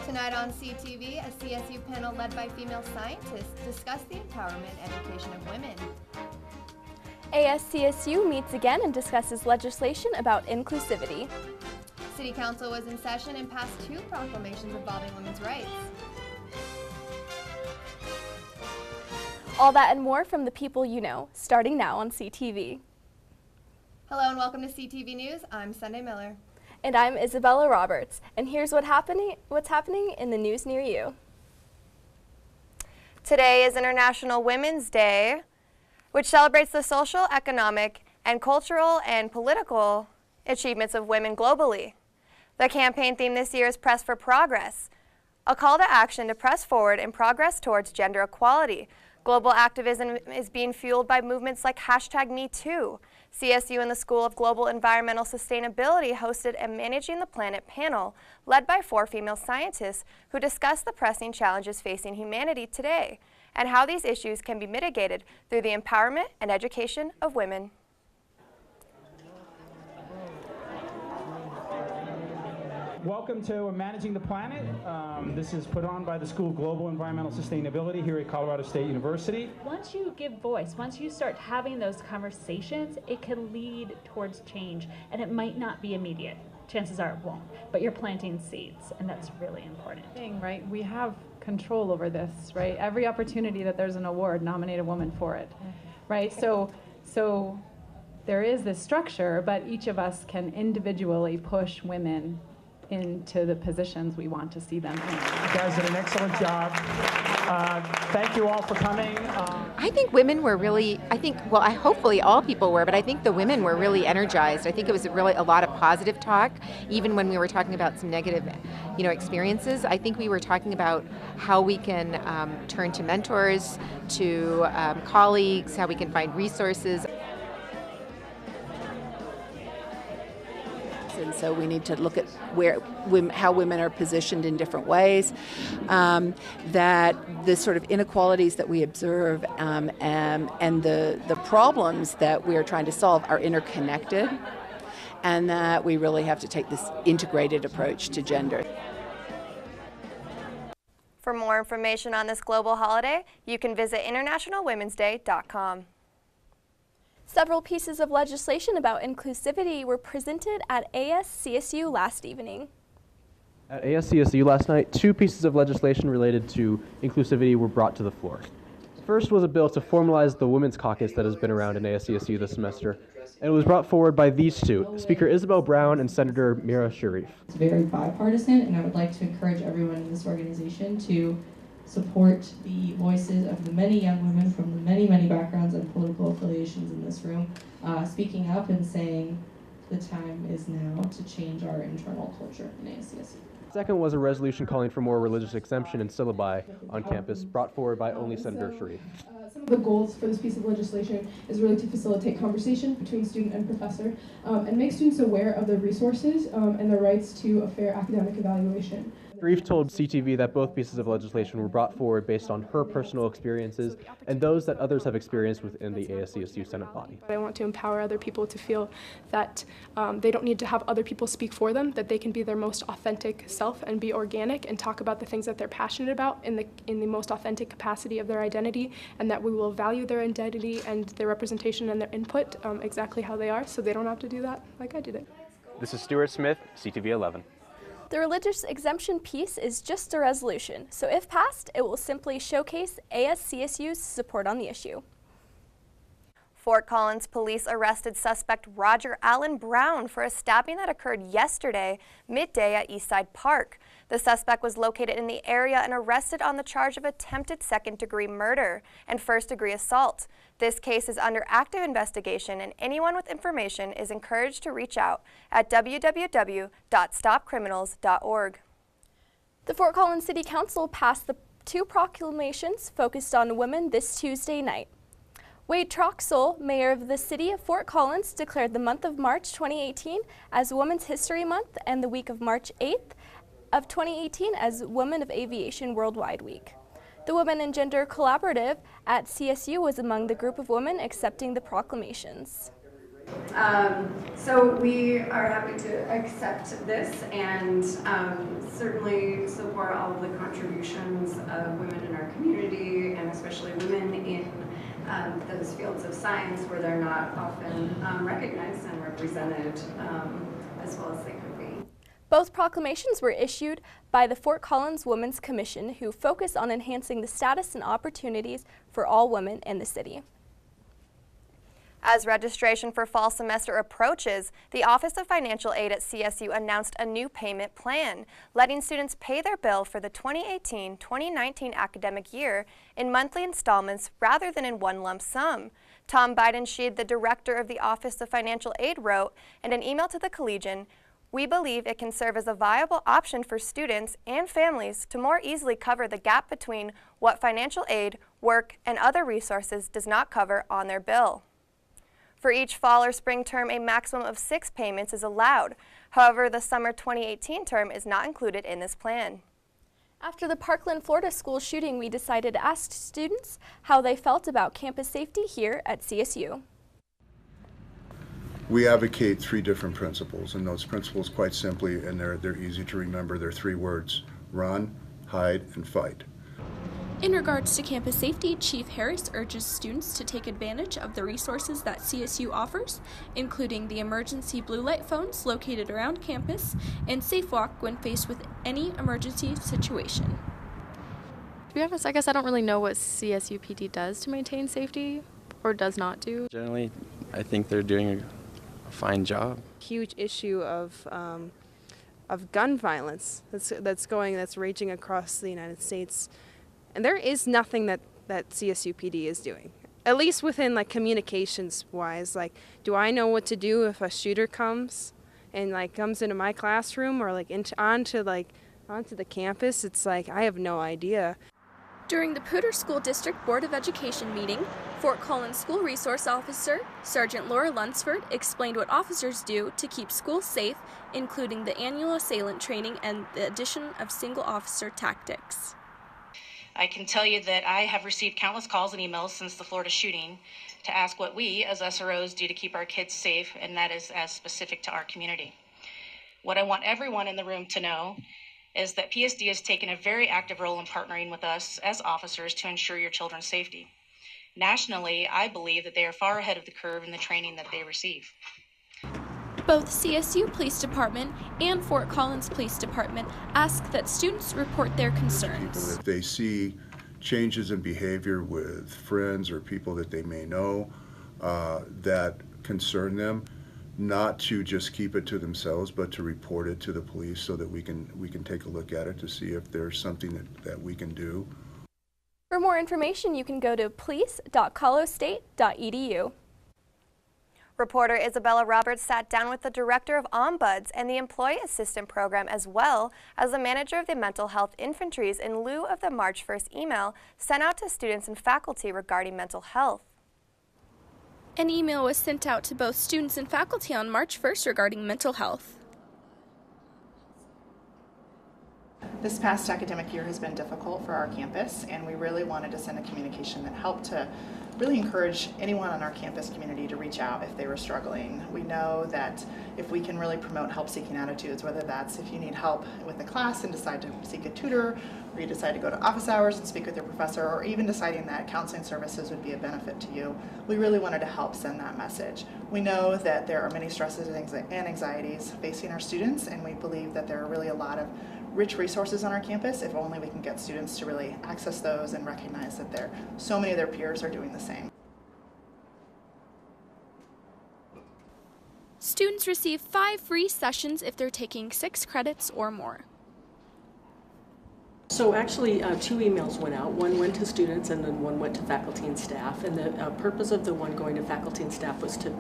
Tonight on CTV, a CSU panel led by female scientists discussed the empowerment and education of women. ASCSU meets again and discusses legislation about inclusivity. City Council was in session and passed 2 proclamations involving women's rights. All that and more from the people you know, starting now on CTV. Hello and welcome to CTV News. I'm Sunday Miller. And I'm Isabella Roberts, and here's what's happening in the news near you. Today is International Women's Day, which celebrates the social, economic, and cultural and political achievements of women globally. The campaign theme this year is Press for Progress, a call to action to press forward and progress towards gender equality. Global activism is being fueled by movements like #MeToo. CSU and the School of Global Environmental Sustainability hosted a Managing the Planet panel led by 4 female scientists who discussed the pressing challenges facing humanity today and how these issues can be mitigated through the empowerment and education of women. Welcome to Managing the Planet. This is put on by the School of Global Environmental Sustainability here at Colorado State University. Once you give voice, once you start having those conversations, it can lead towards change, and it might not be immediate. Chances are it won't, but you're planting seeds, and that's really important. Right? We have control over this, right? Every opportunity that there's an award, nominate a woman for it, right? So there is this structure, but each of us can individually push women into the positions we want to see them in. You guys did an excellent job. Thank you all for coming. I think women were really, hopefully all people were, but I think the women were really energized. I think it was really a lot of positive talk, even when we were talking about some negative, experiences. I think we were talking about how we can turn to mentors, to colleagues, how we can find resources. And so we need to look at how women are positioned in different ways, that the sort of inequalities that we observe and the problems that we are trying to solve are interconnected, and that we really have to take this integrated approach to gender. For more information on this global holiday, you can visit internationalwomensday.com. Several pieces of legislation about inclusivity were presented at ASCSU last evening. At ASCSU last night, 2 pieces of legislation related to inclusivity were brought to the floor. The first was a bill to formalize the Women's Caucus that has been around in ASCSU this semester, and it was brought forward by these 2, Speaker Isabel Brown and Senator Mira Sharif. It's very bipartisan, and I would like to encourage everyone in this organization to support the voices of the many young women from the many, many backgrounds and political affiliations in this room, speaking up and saying the time is now to change our internal culture in ASCSU. Second was a resolution calling for more religious exemption in syllabi on campus, brought forward by only Senator Sharif. Some of the goals for this piece of legislation is really to facilitate conversation between student and professor and make students aware of their resources and their rights to a fair academic evaluation. Sharif told CTV that both pieces of legislation were brought forward based on her personal experiences and those that others have experienced within the ASCSU Senate body. I want to empower other people to feel that they don't need to have other people speak for them, that they can be their most authentic self and be organic and talk about the things that they're passionate about in the most authentic capacity of their identity, and that we will value their identity and their representation and their input exactly how they are, so they don't have to do that like I did it. This is Stuart Smith, CTV 11. The religious exemption piece is just a resolution, so if passed, it will simply showcase ASCSU's support on the issue. Fort Collins police arrested suspect Roger Allen Brown for a stabbing that occurred yesterday midday at Eastside Park. The suspect was located in the area and arrested on the charge of attempted second-degree murder and first-degree assault. This case is under active investigation, and anyone with information is encouraged to reach out at www.stopcriminals.org. The Fort Collins City Council passed the 2 proclamations focused on women this Tuesday night. Wade Troxel, mayor of the city of Fort Collins, declared the month of March 2018 as Women's History Month and the week of March 8th of 2018 as Women of Aviation Worldwide Week. The Women and Gender Collaborative at CSU was among the group of women accepting the proclamations. So we are happy to accept this and certainly support all of the contributions of women in our community, and especially women in those fields of science where they're not often recognized and represented as well as they could be. Both proclamations were issued by the Fort Collins Women's Commission, who focus on enhancing the status and opportunities for all women in the city. As registration for fall semester approaches, the Office of Financial Aid at CSU announced a new payment plan, letting students pay their bill for the 2018-2019 academic year in monthly installments rather than in one lump sum. Tom Bidensheed, the director of the Office of Financial Aid, wrote in an email to the Collegian, "We believe it can serve as a viable option for students and families to more easily cover the gap between what financial aid, work, and other resources does not cover on their bill." For each fall or spring term, a maximum of 6 payments is allowed. However, the summer 2018 term is not included in this plan. After the Parkland, Florida school shooting, we decided to ask students how they felt about campus safety here at CSU. We advocate 3 different principles, and those principles, quite simply, and they're easy to remember, they're 3 words: run, hide, and fight. In regards to campus safety, Chief Harris urges students to take advantage of the resources that CSU offers, including the emergency blue light phones located around campus and Safe Walk when faced with any emergency situation. To be honest, I guess I don't really know what CSU PD does to maintain safety or does not do. Generally, I think they're doing a fine job. Huge issue of gun violence that's raging across the United States. And there is nothing that CSU PD is doing, at least within like communications wise. Like, do I know what to do if a shooter comes and like comes into my classroom or like onto the campus? It's like I have no idea. During the Poudre School District Board of Education meeting, Fort Collins School Resource Officer Sergeant Laura Lunsford explained what officers do to keep schools safe, including the annual assailant training and the addition of single officer tactics. I can tell you that I have received countless calls and emails since the Florida shooting to ask what we as SROs do to keep our kids safe, and that is as specific to our community. What I want everyone in the room to know is that PSD has taken a very active role in partnering with us as officers to ensure your children's safety. Nationally, I believe that they are far ahead of the curve in the training that they receive. Both CSU Police Department and Fort Collins Police Department ask that students report their concerns. If they see changes in behavior with friends or people that they may know that concern them, not to just keep it to themselves, but to report it to the police so that we can take a look at it to see if there's something that we can do. For more information, you can go to police.colostate.edu. Reporter Isabella Roberts sat down with the director of Ombuds and the Employee Assistant Program, as well as the manager of the Mental Health Infantries, in lieu of the March 1st email sent out to students and faculty regarding mental health. An email was sent out to both students and faculty on March 1st regarding mental health. This past academic year has been difficult for our campus, and we really wanted to send a communication that helped to really encourage anyone on our campus community to reach out if they were struggling. We know that if we can really promote help-seeking attitudes, whether that's if you need help with a class and decide to seek a tutor, or you decide to go to office hours and speak with your professor, or even deciding that counseling services would be a benefit to you, we really wanted to help send that message. We know that there are many stresses and anxieties facing our students, and we believe that there are really a lot of rich resources on our campus if only we can get students to really access those and recognize that so many of their peers are doing the same. Students receive 5 free sessions if they're taking 6 credits or more. So actually 2 emails went out. One went to students and then one went to faculty and staff. And the purpose of the one going to faculty and staff was to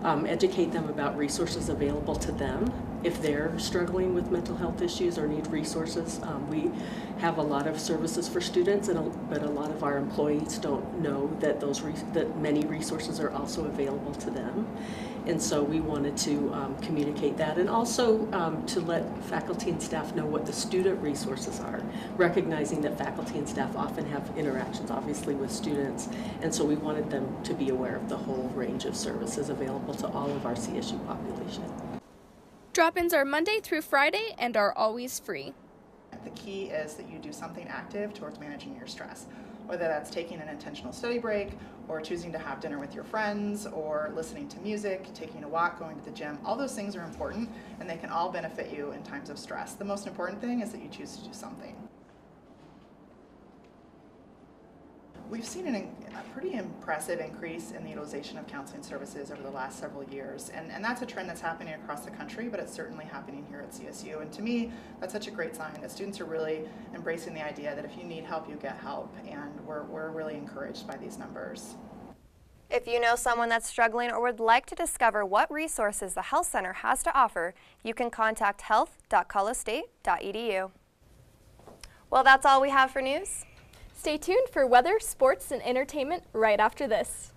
educate them about resources available to them if they're struggling with mental health issues or need resources. We have a lot of services for students, but a lot of our employees don't know that that many resources are also available to them. And so we wanted to communicate that, and also to let faculty and staff know what the student resources are, recognizing that faculty and staff often have interactions, obviously, with students, and so we wanted them to be aware of the whole range of services available to all of our CSU population. Drop-ins are Monday through Friday and are always free. The key is that you do something active towards managing your stress, whether that's taking an intentional study break, or choosing to have dinner with your friends, or listening to music, taking a walk, going to the gym. All those things are important, and they can all benefit you in times of stress. The most important thing is that you choose to do something. We've seen a pretty impressive increase in the utilization of counseling services over the last several years, and that's a trend that's happening across the country, but it's certainly happening here at CSU. And to me, that's such a great sign that students are really embracing the idea that if you need help, you get help, and we're really encouraged by these numbers. If you know someone that's struggling or would like to discover what resources the Health Center has to offer, you can contact health.colostate.edu. Well, that's all we have for news. Stay tuned for weather, sports, and entertainment right after this.